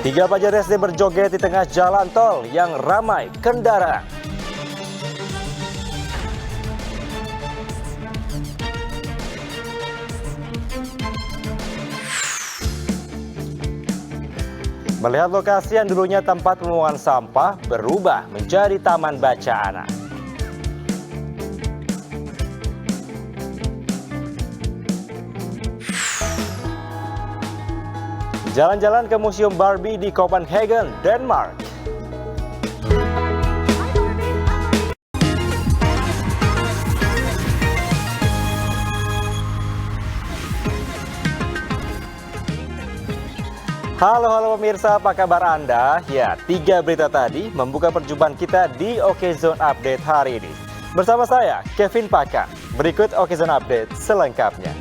Tiga pelajar SD berjoget di tengah jalan tol yang ramai kendaraan. Melihat lokasi yang dulunya tempat pembuangan sampah berubah menjadi taman baca anak. Jalan-jalan ke Museum Barbie di Copenhagen, Denmark. Halo pemirsa, apa kabar Anda? Ya, 3 berita tadi membuka perjumpaan kita di Okezone Update hari ini. Bersama saya, Kevin Pakan. Berikut Okezone Update selengkapnya.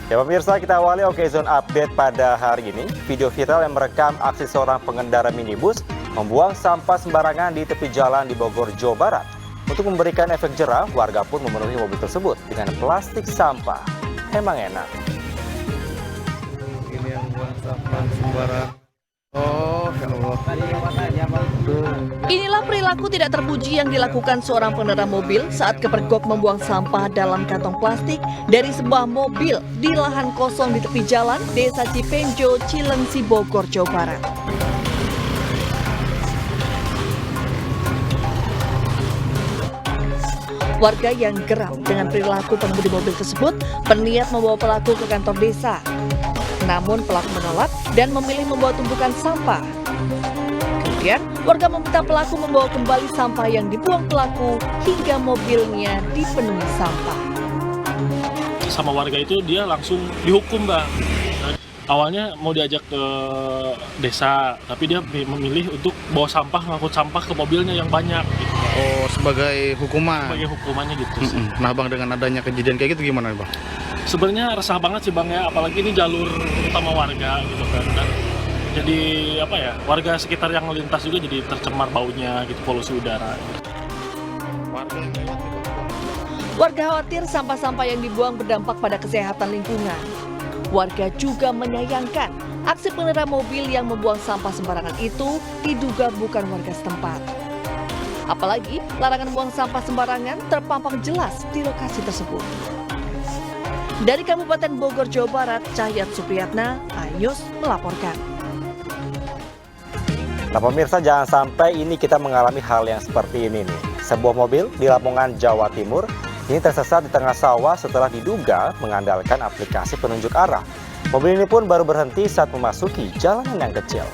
Ya pemirsa, kita awali Okezone Update pada hari ini. Video viral yang merekam aksi seorang pengendara minibus membuang sampah sembarangan di tepi jalan di Bogor, Jawa Barat. Untuk memberikan efek jerah, warga pun memenuhi mobil tersebut dengan plastik sampah. Emang enak. Ini yang buang sampah sembarang. Oh, ya Allah. Inilah perilaku tidak terpuji yang dilakukan seorang pengendara mobil saat kepergok membuang sampah dalam kantong plastik dari sebuah mobil di lahan kosong di tepi jalan Desa Cipenjo, Cilengsi, Bogor, Jawa Barat. Warga yang geram dengan perilaku pengemudi mobil tersebut berniat membawa pelaku ke kantor desa. Namun pelaku menolak dan memilih membawa tumpukan sampah. Kemudian warga meminta pelaku membawa kembali sampah yang dibuang pelaku hingga mobilnya dipenuhi sampah. Sama warga itu dia langsung dihukum, Bang. Awalnya mau diajak ke desa, tapi dia memilih untuk bawa sampah, ngangkut sampah ke mobilnya yang banyak. Gitu. Oh, sebagai hukuman. Sebagai hukumannya gitu sih. Nah, Bang, dengan adanya kejadian kayak gitu gimana, Bang? Sebenarnya resah banget sih, Bang, ya, apalagi ini jalur utama warga gitu kan. Dan jadi apa ya, warga sekitar yang melintas juga jadi tercemar baunya gitu, polusi udara. Warga khawatir sampah-sampah yang dibuang berdampak pada kesehatan lingkungan. Warga juga menyayangkan aksi pengendara mobil yang membuang sampah sembarangan itu diduga bukan warga setempat. Apalagi larangan buang sampah sembarangan terpampang jelas di lokasi tersebut. Dari Kabupaten Bogor, Jawa Barat, Cahyat Supriyatna, iNews melaporkan. Nah pemirsa, jangan sampai ini kita mengalami hal yang seperti ini nih. Sebuah mobil di Lamongan, Jawa Timur ini tersesat di tengah sawah setelah diduga mengandalkan aplikasi penunjuk arah. Mobil ini pun baru berhenti saat memasuki jalanan yang kecil.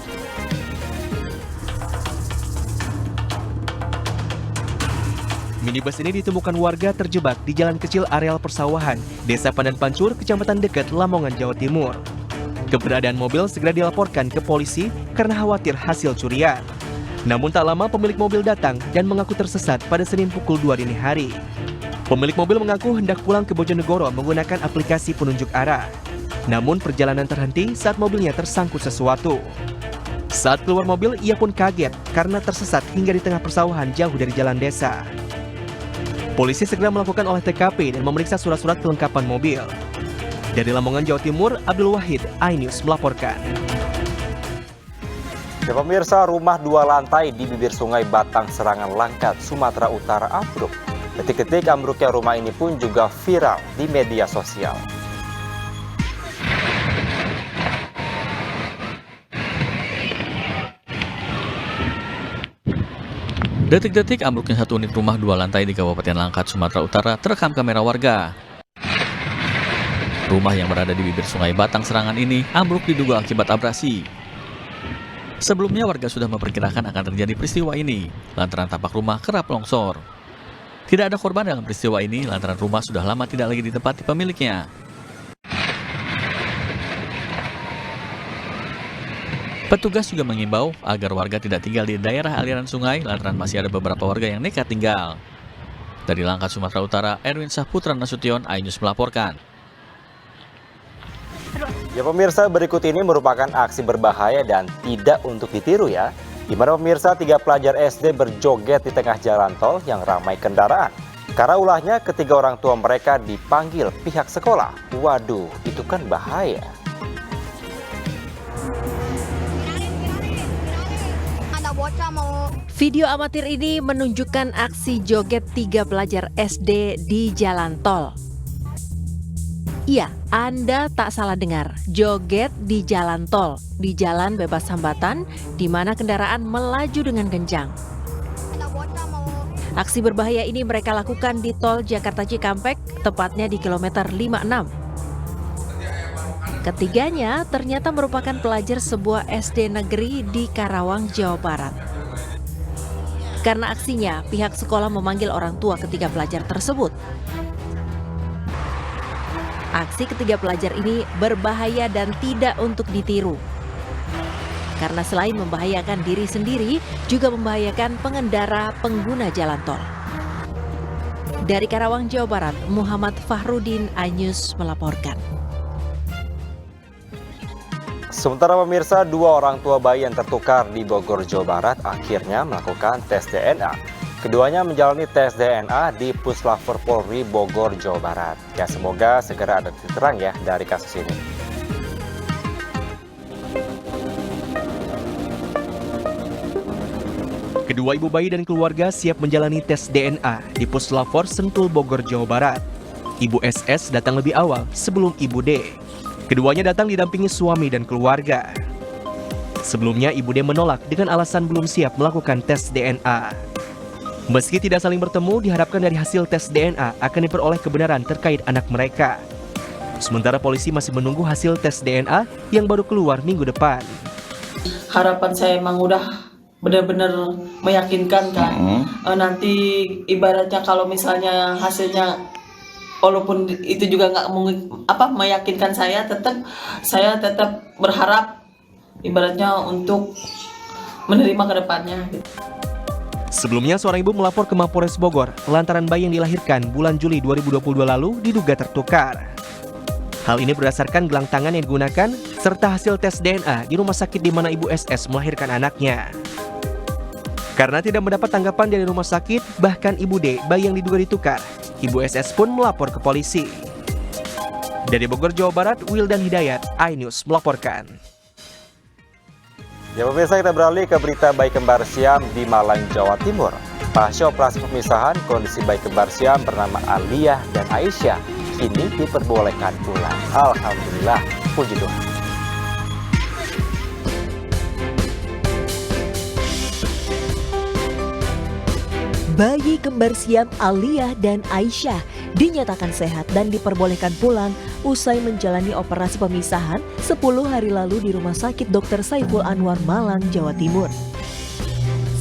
Minibus ini ditemukan warga terjebak di jalan kecil areal persawahan, Desa Pandan Pancur, Kecamatan Dekat, Lamongan, Jawa Timur. Keberadaan mobil segera dilaporkan ke polisi karena khawatir hasil curian. Namun tak lama pemilik mobil datang dan mengaku tersesat pada Senin pukul 2 dini hari. Pemilik mobil mengaku hendak pulang ke Bojonegoro menggunakan aplikasi penunjuk arah. Namun perjalanan terhenti saat mobilnya tersangkut sesuatu. Saat keluar mobil, ia pun kaget karena tersesat hingga di tengah persawahan jauh dari jalan desa. Polisi segera melakukan olah TKP dan memeriksa surat-surat kelengkapan mobil. Dari Lamongan, Jawa Timur, Abdul Wahid, iNews melaporkan. Ya pemirsa, rumah 2 lantai di bibir sungai Batang Serangan Langkat, Sumatera Utara ambruk. Detik-detik ambruknya rumah ini pun juga viral di media sosial. Detik-detik ambruknya satu unit rumah 2 lantai di Kabupaten Langkat, Sumatera Utara terekam kamera warga. Rumah yang berada di bibir sungai Batang Serangan ini ambruk diduga akibat abrasi. Sebelumnya warga sudah memperkirakan akan terjadi peristiwa ini lantaran tapak rumah kerap longsor. Tidak ada korban dalam peristiwa ini lantaran rumah sudah lama tidak lagi ditempati pemiliknya. Petugas juga mengimbau agar warga tidak tinggal di daerah aliran sungai lantaran masih ada beberapa warga yang nekat tinggal. Dari Langkat, Sumatera Utara, Erwin Saputra Nasution, iNews melaporkan. Ya pemirsa, berikut ini merupakan aksi berbahaya dan tidak untuk ditiru ya. Di mana pemirsa 3 pelajar SD berjoget di tengah jalan tol yang ramai kendaraan. Karena ulahnya, ketiga orang tua mereka dipanggil pihak sekolah. Waduh, itu kan bahaya. Video amatir ini menunjukkan aksi joget 3 pelajar SD di jalan tol. Iya, Anda tak salah dengar, joget di jalan tol, di jalan bebas hambatan, di mana kendaraan melaju dengan kencang. Aksi berbahaya ini mereka lakukan di tol Jakarta Cikampek, tepatnya di kilometer 56. Ketiganya ternyata merupakan pelajar sebuah SD negeri di Karawang, Jawa Barat. Karena aksinya, pihak sekolah memanggil orang tua ketiga pelajar tersebut. Aksi ketiga pelajar ini berbahaya dan tidak untuk ditiru. Karena selain membahayakan diri sendiri, juga membahayakan pengendara pengguna jalan tol. Dari Karawang, Jawa Barat, Muhammad Fahrudin, iNews melaporkan. Sementara pemirsa, 2 orang tua bayi yang tertukar di Bogor, Jawa Barat akhirnya melakukan tes DNA. Keduanya menjalani tes DNA di Puslapfor Polri Bogor, Jawa Barat. Ya, semoga segera ada titik terang ya dari kasus ini. Kedua ibu bayi dan keluarga siap menjalani tes DNA di Puslapfor Sentul Bogor, Jawa Barat. Ibu SS datang lebih awal sebelum Ibu D. Keduanya datang didampingi suami dan keluarga. Sebelumnya Ibu D menolak dengan alasan belum siap melakukan tes DNA. Meski tidak saling bertemu, diharapkan dari hasil tes DNA akan diperoleh kebenaran terkait anak mereka. Sementara polisi masih menunggu hasil tes DNA yang baru keluar minggu depan. Harapan saya emang udah benar-benar meyakinkan kan. Nanti ibaratnya kalau misalnya hasilnya walaupun itu juga nggak meyakinkan saya tetap berharap ibaratnya untuk menerima ke depannya. Sebelumnya seorang ibu melapor ke Mapolres Bogor lantaran bayi yang dilahirkan bulan Juli 2022 lalu diduga tertukar. Hal ini berdasarkan gelang tangan yang digunakan serta hasil tes DNA di rumah sakit di mana Ibu SS melahirkan anaknya. Karena tidak mendapat tanggapan dari rumah sakit, bahkan Ibu D, bayi yang diduga ditukar, Ibu SS pun melapor ke polisi. Dari Bogor, Jawa Barat, Wildan Hidayat, iNews melaporkan. Ya pemirsa, kita beralih ke berita bayi kembar Siam di Malang, Jawa Timur. Pasca operasi pemisahan, kondisi bayi kembar Siam bernama Aliyah dan Aisyah kini diperbolehkan pulang. Alhamdulillah, puji Tuhan. Bayi kembar Siam Aliyah dan Aisyah dinyatakan sehat dan diperbolehkan pulang usai menjalani operasi pemisahan 10 hari lalu di Rumah Sakit Dr. Saiful Anwar Malang, Jawa Timur.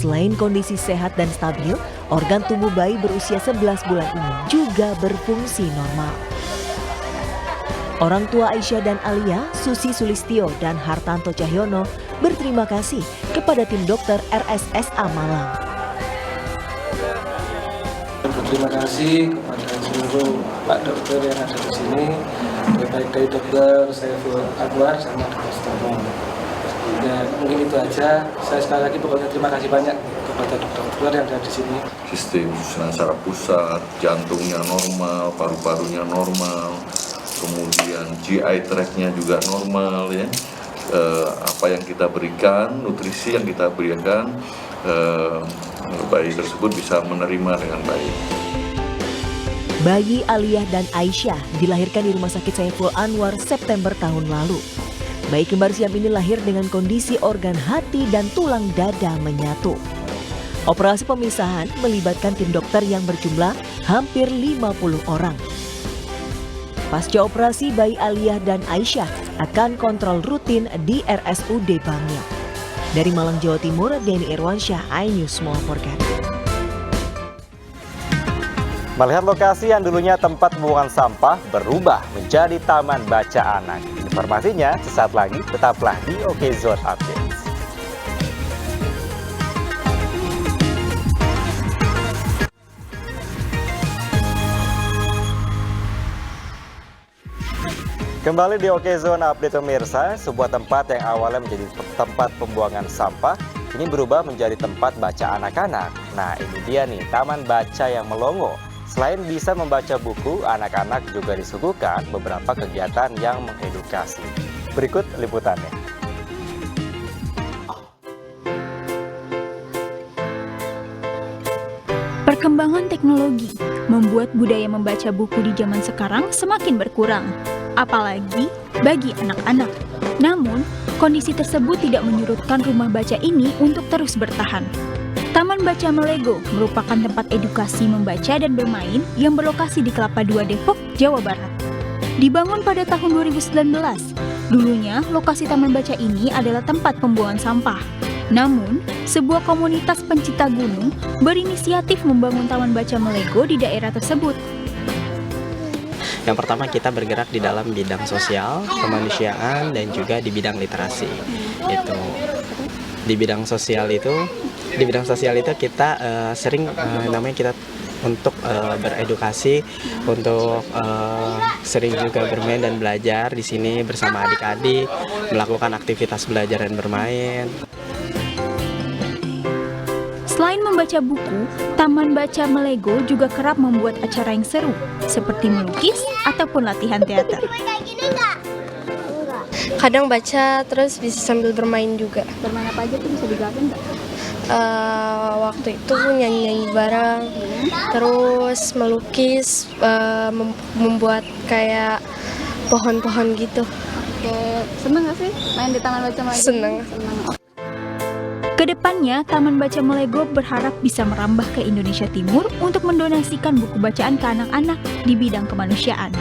Selain kondisi sehat dan stabil, organ tubuh bayi berusia 11 bulan ini juga berfungsi normal. Orang tua Aisyah dan Aliyah, Susi Sulistyo dan Hartanto Cahyono, berterima kasih kepada tim dokter RSSA Malang. Terima kasih kepada seluruh Pak Dokter yang ada di sini, baik dari Dokter Saiful Anwar sama Dokter Stomo. Dan mungkin itu aja. Saya sekali lagi pokoknya terima kasih banyak kepada dokter yang ada di sini. Sistem susunan saraf pusat, jantungnya normal, paru-parunya normal, kemudian GI tract-nya juga normal ya. Apa yang kita berikan, nutrisi yang kita berikan, bayi tersebut bisa menerima dengan baik. Bayi Aliyah dan Aisyah dilahirkan di Rumah Sakit Saiful Anwar September tahun lalu. Bayi kembar Siam ini lahir dengan kondisi organ hati dan tulang dada menyatu. Operasi pemisahan melibatkan tim dokter yang berjumlah hampir 50 orang. Pasca operasi, bayi Aliyah dan Aisyah akan kontrol rutin di RSUD Bangil. Dari Malang, Jawa Timur, Denny Irwansyah, iNews melaporkan. Melihat lokasi yang dulunya tempat pembuangan sampah berubah menjadi taman baca anak. Informasinya sesaat lagi, tetaplah di Okezone Updates. Kembali di Okezone Update pemirsa, sebuah tempat yang awalnya menjadi tempat pembuangan sampah ini berubah menjadi tempat baca anak-anak. Nah, ini dia nih, Taman Baca yang Melongo. Selain bisa membaca buku, anak-anak juga disuguhkan beberapa kegiatan yang mengedukasi. Berikut liputannya. Perkembangan teknologi membuat budaya membaca buku di zaman sekarang semakin berkurang, apalagi bagi anak-anak. Namun, kondisi tersebut tidak menyurutkan rumah baca ini untuk terus bertahan. Taman Baca Melego merupakan tempat edukasi membaca dan bermain yang berlokasi di Kelapa II Depok, Jawa Barat. Dibangun pada tahun 2019, dulunya lokasi Taman Baca ini adalah tempat pembuangan sampah. Namun, sebuah komunitas pencinta gunung berinisiatif membangun Taman Baca Melego di daerah tersebut. Yang pertama, kita bergerak di dalam bidang sosial, kemanusiaan, dan juga di bidang literasi. Di bidang sosial itu kita sering kita untuk beredukasi, untuk sering juga bermain dan belajar di sini bersama adik-adik, melakukan aktivitas belajar dan bermain. Selain membaca buku, Taman Baca Melego juga kerap membuat acara yang seru, seperti melukis ataupun latihan teater. Kadang baca, terus bisa sambil bermain juga. Bermain apa aja tuh, bisa digambarkan nggak? Waktu itu nyanyi-nyanyi bareng, terus melukis, membuat kayak pohon-pohon gitu. Oke, seneng nggak sih main di Taman Baca Melego? Seneng. Kedepannya, Taman Baca Melego berharap bisa merambah ke Indonesia Timur untuk mendonasikan buku bacaan ke anak-anak di bidang kemanusiaan.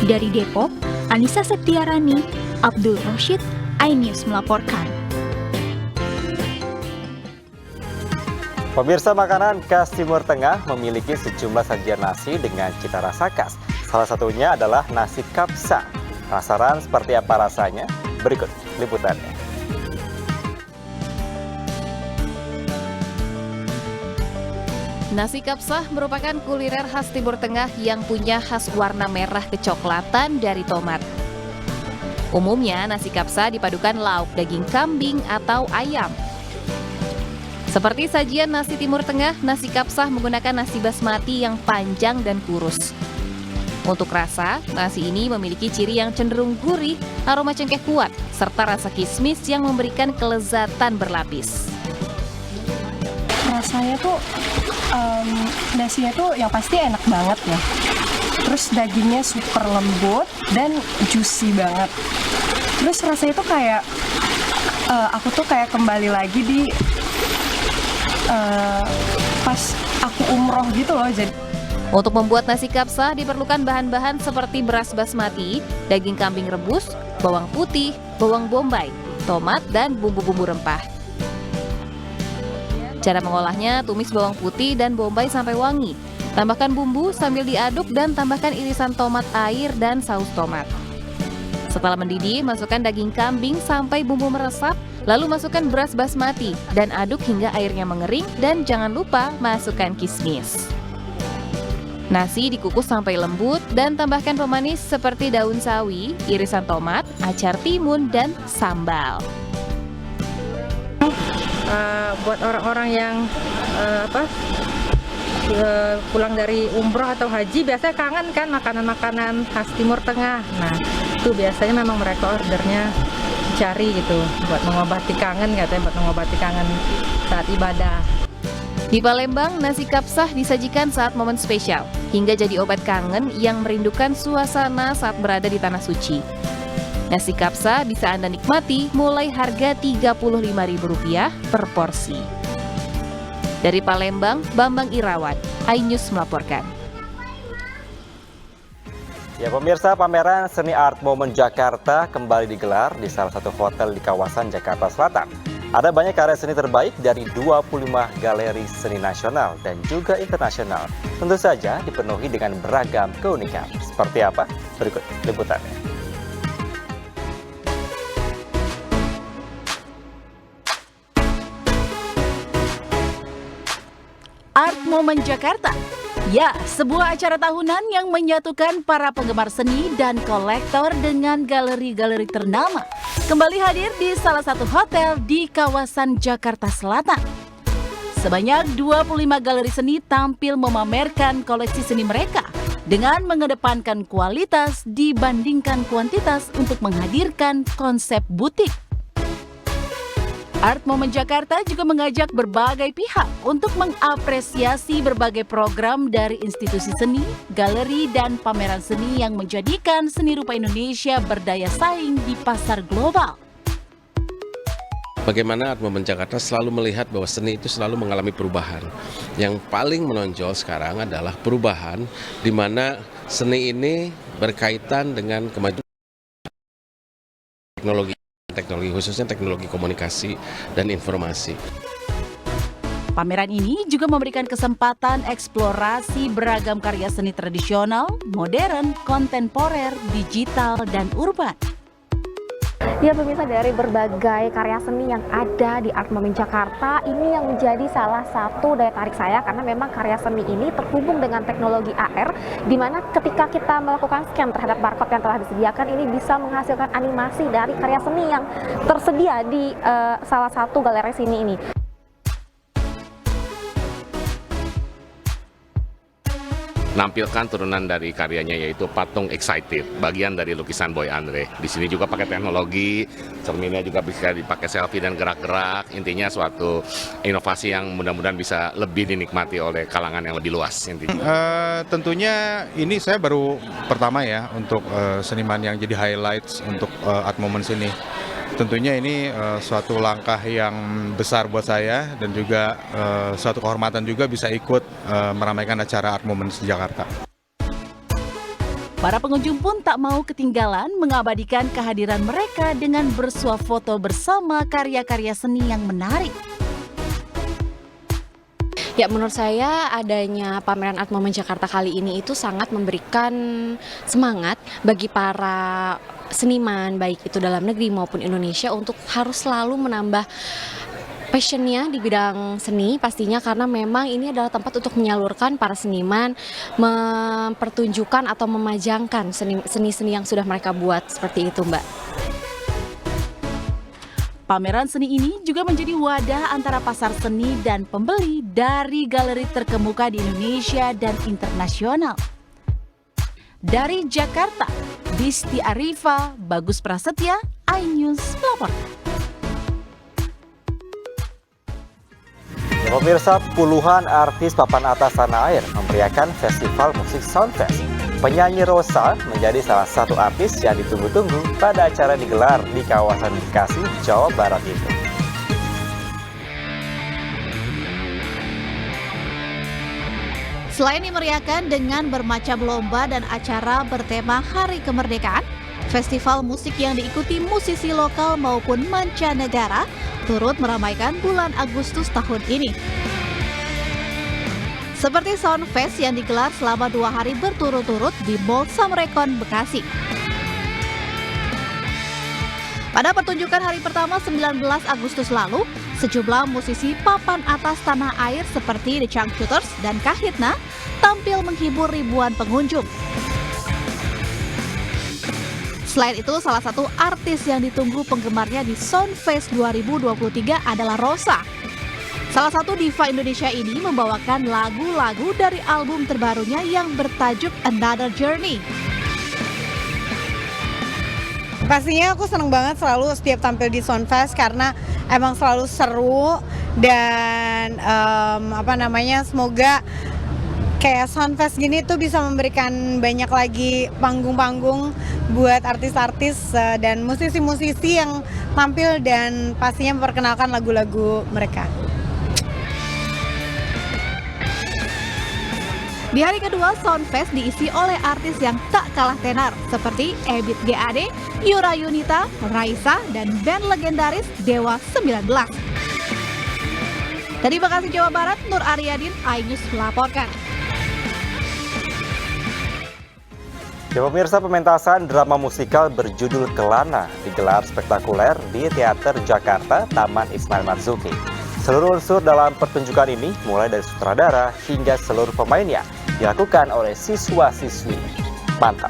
Dari Depok, Anissa Septiarani, Abdul Roshid, iNews melaporkan. Pemirsa, makanan khas Timur Tengah memiliki sejumlah sajian nasi dengan cita rasa khas. Salah satunya adalah nasi kapsa. Penasaran seperti apa rasanya? Berikut liputannya. Nasi kapsah merupakan kuliner khas Timur Tengah yang punya khas warna merah kecoklatan dari tomat. Umumnya nasi kapsah dipadukan lauk daging kambing atau ayam. Seperti sajian nasi Timur Tengah, nasi kapsah menggunakan nasi basmati yang panjang dan kurus. Untuk rasa, nasi ini memiliki ciri yang cenderung gurih, aroma cengkeh kuat, serta rasa kismis yang memberikan kelezatan berlapis. Rasanya tuh nasinya tuh yang pasti enak banget ya. Terus dagingnya super lembut dan juicy banget. Terus rasanya tuh kayak aku tuh kayak kembali lagi di pas aku umroh gitu loh. Jadi untuk membuat nasi kapsah diperlukan bahan-bahan seperti beras basmati, daging kambing rebus, bawang putih, bawang bombay, tomat, dan bumbu-bumbu rempah. Cara mengolahnya, tumis bawang putih dan bombay sampai wangi. Tambahkan bumbu sambil diaduk dan tambahkan irisan tomat air dan saus tomat. Setelah mendidih, masukkan daging kambing sampai bumbu meresap, lalu masukkan beras basmati dan aduk hingga airnya mengering dan jangan lupa masukkan kismis. Nasi dikukus sampai lembut dan tambahkan pemanis seperti daun sawi, irisan tomat, acar timun, dan sambal. Buat orang-orang yang pulang dari umroh atau haji biasanya kangen kan makanan-makanan khas Timur Tengah. Nah, itu biasanya memang mereka ordernya cari gitu buat mengobati kangen, katanya buat mengobati kangen saat ibadah. Di Palembang, nasi kapsah disajikan saat momen spesial hingga jadi obat kangen yang merindukan suasana saat berada di tanah suci. Nasi kapsah bisa Anda nikmati mulai harga Rp35.000 per porsi. Dari Palembang, Bambang Irawan, iNews melaporkan. Ya pemirsa, pameran Seni Art Moment Jakarta kembali digelar di salah satu hotel di kawasan Jakarta Selatan. Ada banyak karya seni terbaik dari 25 galeri seni nasional dan juga internasional. Tentu saja dipenuhi dengan beragam keunikan. Seperti apa? Berikut liputannya. Art Moment Jakarta. Ya, sebuah acara tahunan yang menyatukan para penggemar seni dan kolektor dengan galeri-galeri ternama. Kembali hadir di salah satu hotel di kawasan Jakarta Selatan. Sebanyak 25 galeri seni tampil memamerkan koleksi seni mereka dengan mengedepankan kualitas dibandingkan kuantitas untuk menghadirkan konsep butik. Art Moment Jakarta juga mengajak berbagai pihak untuk mengapresiasi berbagai program dari institusi seni, galeri, dan pameran seni yang menjadikan seni rupa Indonesia berdaya saing di pasar global. Bagaimana Art Moment Jakarta selalu melihat bahwa seni itu selalu mengalami perubahan. Yang paling menonjol sekarang adalah perubahan di mana seni ini berkaitan dengan kemajuan teknologi khususnya teknologi komunikasi dan informasi. Pameran ini juga memberikan kesempatan eksplorasi beragam karya seni tradisional, modern, kontemporer, digital, dan urban. Ya pemirsa, dari berbagai karya seni yang ada di Art Moment Jakarta, ini yang menjadi salah satu daya tarik saya karena memang karya seni ini terhubung dengan teknologi AR, di mana ketika kita melakukan scan terhadap barcode yang telah disediakan, ini bisa menghasilkan animasi dari karya seni yang tersedia di salah satu galeri seni ini. Nampilkan turunan dari karyanya yaitu patung Excited, bagian dari lukisan Boy Andre. Di sini juga pakai teknologi, cerminnya juga bisa dipakai selfie dan gerak-gerak. Intinya suatu inovasi yang mudah-mudahan bisa lebih dinikmati oleh kalangan yang lebih luas. Tentunya ini saya baru pertama ya untuk seniman yang jadi highlights untuk Art Moments ini. Tentunya ini suatu langkah yang besar buat saya dan juga suatu kehormatan juga bisa ikut meramaikan acara Art Moments di Jakarta. Para pengunjung pun tak mau ketinggalan mengabadikan kehadiran mereka dengan bersuah foto bersama karya-karya seni yang menarik. Ya, menurut saya adanya pameran Art Moment Jakarta kali ini itu sangat memberikan semangat bagi para seniman, baik itu dalam negeri maupun Indonesia, untuk harus selalu menambah passionnya di bidang seni pastinya, karena memang ini adalah tempat untuk menyalurkan para seniman, mempertunjukkan atau memajangkan seni-seni yang sudah mereka buat, seperti itu Mbak. Pameran seni ini juga menjadi wadah antara pasar seni dan pembeli dari galeri terkemuka di Indonesia dan internasional. Dari Jakarta, Disti Arifa, Bagus Prasetya, iNews melaporkan. Pemirsa, puluhan artis papan atas tanah air memeriahkan festival musik Soundfest. Penyanyi Rosa menjadi salah satu artis yang ditunggu-tunggu pada acara digelar di kawasan Bekasi, Jawa Barat itu. Selain dimeriahkan dengan bermacam lomba dan acara bertema Hari Kemerdekaan, festival musik yang diikuti musisi lokal maupun mancanegara turut meramaikan bulan Agustus tahun ini. Seperti Soundfest yang digelar selama 2 hari berturut-turut di Mall Samrekon, Bekasi. Pada pertunjukan hari pertama 19 Agustus lalu, sejumlah musisi papan atas tanah air seperti The Changcuters dan Kahitna tampil menghibur ribuan pengunjung. Selain itu, salah satu artis yang ditunggu penggemarnya di Soundfest 2023 adalah Rosa. Salah satu diva Indonesia ini membawakan lagu-lagu dari album terbarunya yang bertajuk Another Journey. Pastinya aku seneng banget selalu setiap tampil di Soundfest karena emang selalu seru dan semoga kayak Soundfest gini tuh bisa memberikan banyak lagi panggung-panggung buat artis-artis dan musisi-musisi yang tampil dan pastinya memperkenalkan lagu-lagu mereka. Di hari kedua, Soundfest diisi oleh artis yang tak kalah tenar seperti Ebit GAD, Yura Yunita, Raisa, dan band legendaris Dewa 19. Dari Bekasi, Jawa Barat, Nur Aryadin, iNews melaporkan. Ya pemirsa, pementasan drama musikal berjudul Kelana digelar spektakuler di Teater Jakarta Taman Ismail Marzuki. Seluruh unsur dalam pertunjukan ini, mulai dari sutradara hingga seluruh pemainnya, dilakukan oleh siswa-siswi. Mantap!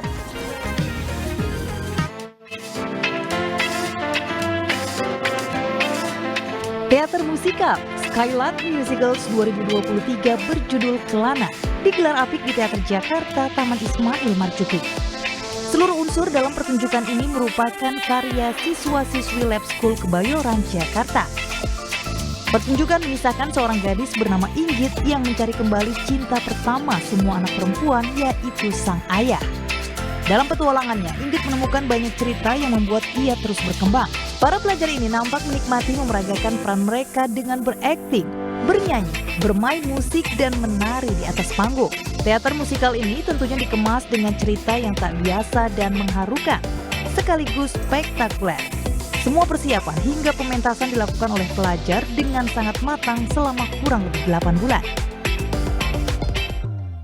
Teater musikal Skylark Musicals 2023 berjudul Kelana digelar apik di Teater Jakarta Taman Ismail Marzuki. Seluruh unsur dalam pertunjukan ini merupakan karya siswa-siswi Lab School Kebayoran, Jakarta. Pertunjukan mengisahkan seorang gadis bernama Inggit yang mencari kembali cinta pertama semua anak perempuan, yaitu sang ayah. Dalam petualangannya, Inggit menemukan banyak cerita yang membuat ia terus berkembang. Para pelajar ini nampak menikmati memeragakan peran mereka dengan berakting, bernyanyi, bermain musik, dan menari di atas panggung. Teater musikal ini tentunya dikemas dengan cerita yang tak biasa dan mengharukan, sekaligus spektakuler. Semua persiapan hingga pementasan dilakukan oleh pelajar dengan sangat matang selama kurang lebih 8 bulan.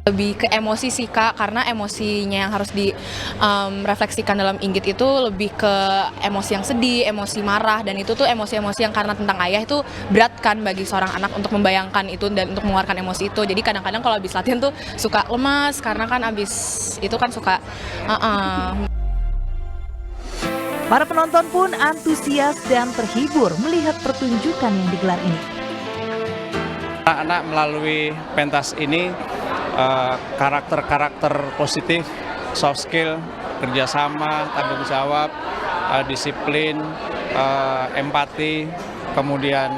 Lebih ke emosi sih Kak, karena emosinya yang harus direfleksikan dalam Inggit itu lebih ke emosi yang sedih, emosi marah, dan itu tuh emosi-emosi yang karena tentang ayah itu berat kan bagi seorang anak untuk membayangkan itu dan untuk mengeluarkan emosi itu. Jadi kadang-kadang kalau habis latihan tuh suka lemas karena kan habis itu kan suka Para penonton pun antusias dan terhibur melihat pertunjukan yang digelar ini. Anak-anak melalui pentas ini karakter-karakter positif, soft skill, kerjasama, tanggung jawab, disiplin, empati, kemudian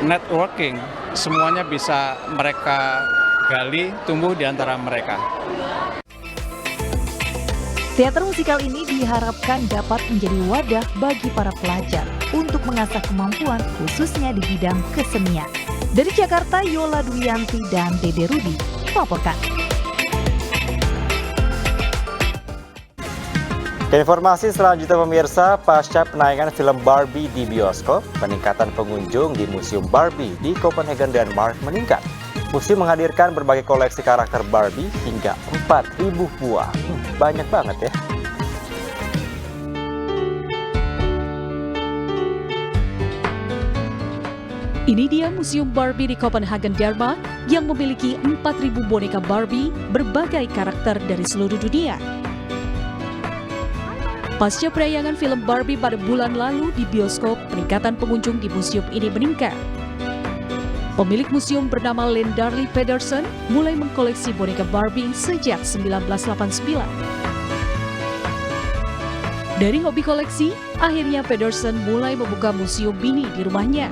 networking, semuanya bisa mereka gali, tumbuh di antara mereka. Teater musikal ini diharapkan dapat menjadi wadah bagi para pelajar untuk mengasah kemampuan khususnya di bidang kesenian. Dari Jakarta, Yola Duyanti dan Dede Rudi melaporkan. Informasi selanjutnya pemirsa, pasca penayangan film Barbie di bioskop, peningkatan pengunjung di Museum Barbie di Copenhagen, Denmark meningkat. Museum menghadirkan berbagai koleksi karakter Barbie hingga 4.000 buah. Banyak banget ya. Ini dia Museum Barbie di Copenhagen, Denmark yang memiliki 4.000 boneka Barbie berbagai karakter dari seluruh dunia. Pasca penayangan film Barbie pada bulan lalu di bioskop, peningkatan pengunjung di museum ini meningkat. Pemilik museum bernama Lindarli Pedersen mulai mengkoleksi boneka Barbie sejak 1989. Dari hobi koleksi, akhirnya Pedersen mulai membuka museum mini di rumahnya.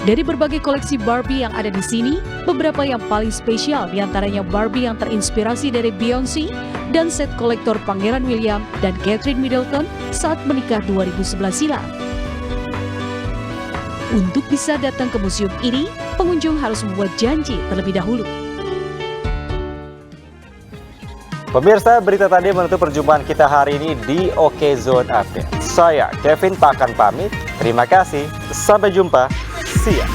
Dari berbagai koleksi Barbie yang ada di sini, beberapa yang paling spesial diantaranya Barbie yang terinspirasi dari Beyoncé dan set kolektor Pangeran William dan Catherine Middleton saat menikah 2011 silam. Untuk bisa datang ke museum ini, pengunjung harus membuat janji terlebih dahulu. Pemirsa, berita tadi menutup perjumpaan kita hari ini di OK Zone Update. Saya Kevin Pakan pamit. Terima kasih. Sampai jumpa. See ya.